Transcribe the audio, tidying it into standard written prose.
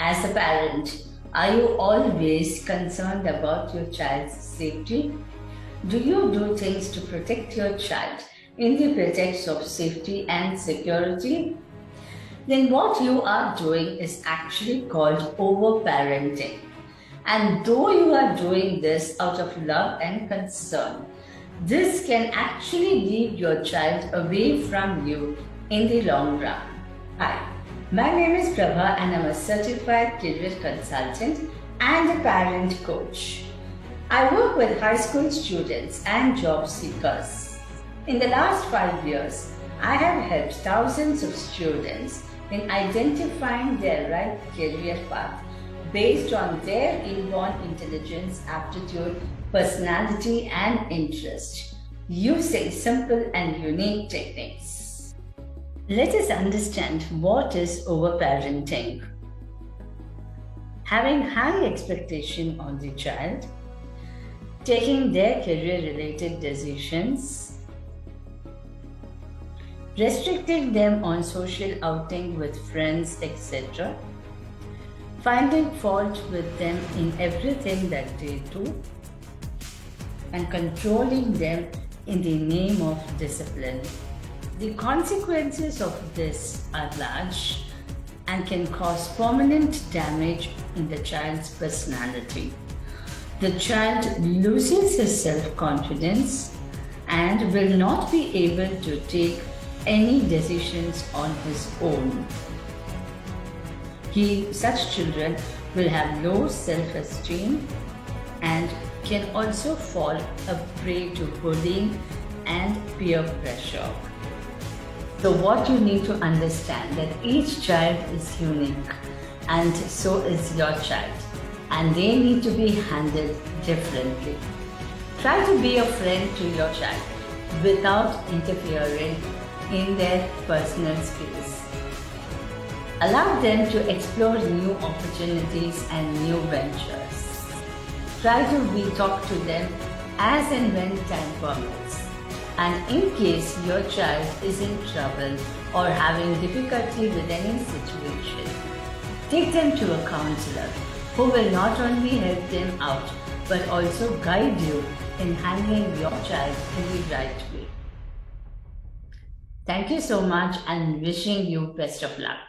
As a parent, are you always concerned about your child's safety? Do you do things to protect your child in the pretext of safety and security? Then what you are doing is actually called overparenting. And though you are doing this out of love and concern, this can actually lead your child away from you in the long run. Hi, my name is Prabha and I'm a certified career consultant and a parent coach. I work with high school students and job seekers. In the last 5 years, I have helped thousands of students in identifying their right career path based on their inborn intelligence, aptitude, personality, and interest, using simple and unique techniques. Let us understand what is overparenting. Having high expectation on the child, taking their career-related decisions, restricting them on social outing with friends, etc., finding fault with them in everything that they do, and controlling them in the name of discipline. The consequences of this are large and can cause permanent damage in the child's personality. The child loses his self-confidence and will not be able to take any decisions on his own. Such children will have low self-esteem and can also fall a prey to bullying and peer pressure. So what you need to understand that each child is unique and so is your child, and they need to be handled differently. Try to be a friend to your child without interfering in their personal space. Allow them to explore new opportunities and new ventures. Try to talk to them as and when time permits. And in case your child is in trouble or having difficulty with any situation, take them to a counselor who will not only help them out but also guide you in handling your child in the right way. Thank you so much and wishing you best of luck.